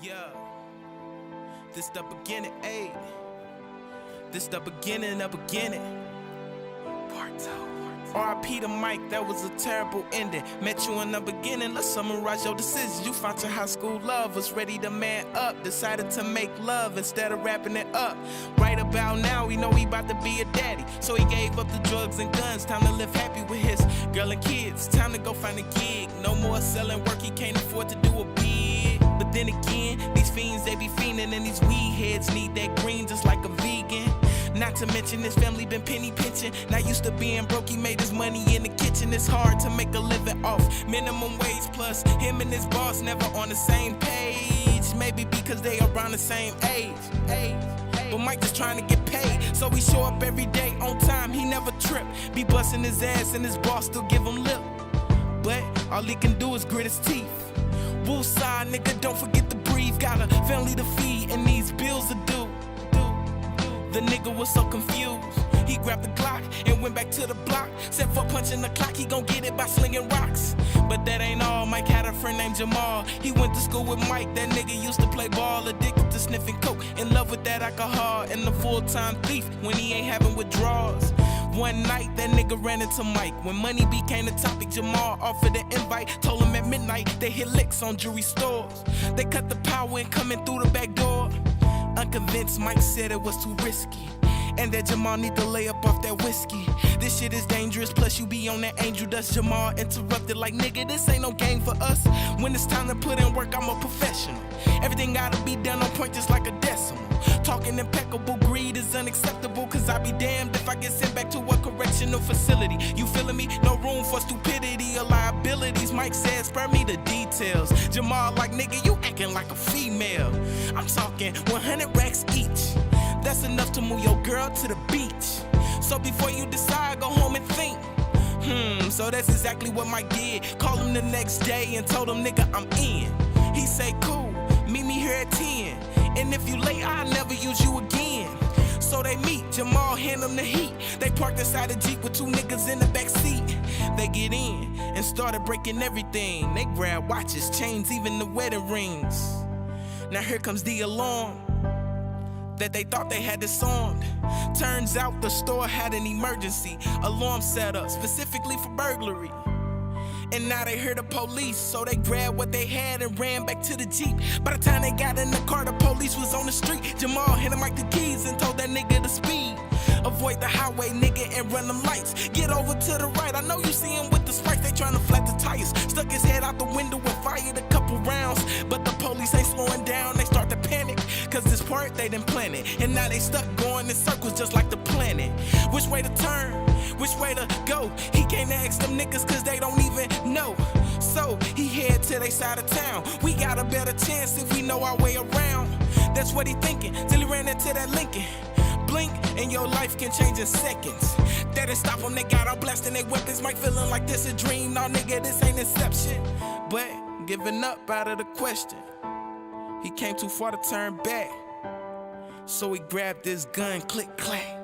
Yeah, this the beginning, ayy. This the beginning of beginning. Part 2. R.I.P. to Mike, that was a terrible ending. Met you in the beginning, let's summarize your decisions. You found your high school love, was ready to man up. Decided to make love instead of wrapping it up. Right about now, we know he about to be a daddy. So he gave up the drugs and guns, time to live happy with his girl and kids. Time to go find a gig, no more selling work, he can't afford to do a bid. But then again, these fiends, they be fiending, and these weed heads need that green just like a vegan. Not to mention his family been penny pinching. Not used to being broke, he made his money in the kitchen. It's hard to make a living off minimum wage. Plus, him and his boss never on the same page. Maybe because they around the same age. But Mike just trying to get paid, so he show up every day on time, he never trip. Be busting his ass and his boss still give him lip. But all he can do is grit his teeth. Woosah, nigga, don't forget to breathe. Got a family to feed and these bills to do. The nigga was so confused. He grabbed the Glock and went back to the block. Said for punching the clock, he gon' get it by slinging rocks. But that ain't all, Mike had a friend named Jamal. He went to school with Mike, that nigga used to play ball. Addicted to sniffing coke, in love with that alcohol. And the full-time thief when he ain't having withdrawals. One night, that nigga ran into Mike. When money became the topic, Jamal offered an invite. Told him at midnight, they hit licks on jewelry stores. They cut the power and coming through the back door. Unconvinced, Mike said it was too risky, and that Jamal need to lay up off that whiskey. This shit is dangerous, plus you be on that angel dust. Jamal interrupted like, nigga, this ain't no game for us. When it's time to put in work, I'm a professional. Everything gotta be done on point just like a decimal. Talking impeccable, greed is unacceptable, cause I be damned if I get sent back to a correctional facility. You feeling me? No room for stupidity or liabilities. Mike said, spare me the details. Jamal like, nigga, you acting like a female. I'm talking 100 racks each. That's enough to move your girl to the beach. So before you decide, go home and think. So that's exactly what Mike did. Called him the next day and told him, nigga, I'm in. He say, cool, meet me here at 10. And if you late, I'll never use you again. So they meet, Jamal hand them the heat. They parked inside a Jeep with two niggas in the back seat. They get in and started breaking everything. They grab watches, chains, even the wedding rings. Now here comes the alarm that they thought they had disarmed. Turns out the store had an emergency alarm set up specifically for burglary. And now they heard the police, so they grabbed what they had and ran back to the Jeep. By the time they got in the car, the police was on the street. Jamal handed Mike the keys and told that nigga to speed. Avoid the highway, nigga, and run them lights. Get over to the right, I know you see him with the spikes. They tryna flat the tires. Stuck his head out the window and fired a couple rounds. But the police ain't slowing down, they start to panic, cause this part they done planned it. And now they stuck going in circles just like the planet. Which way to turn? Which way to go? He can't ask them niggas cause they don't even know. So he head to they side of town. We got a better chance if we know our way around. That's what he thinking till he ran into that Lincoln. Blink and your life can change in seconds. That didn't stop them, they got out blasting their weapons. Mike feeling like this a dream. No nigga, this ain't Inception. But giving up out of the question. He came too far to turn back. So he grabbed his gun, click clack.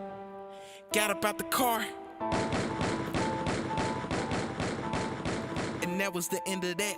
Got up out the car. And that was the end of that.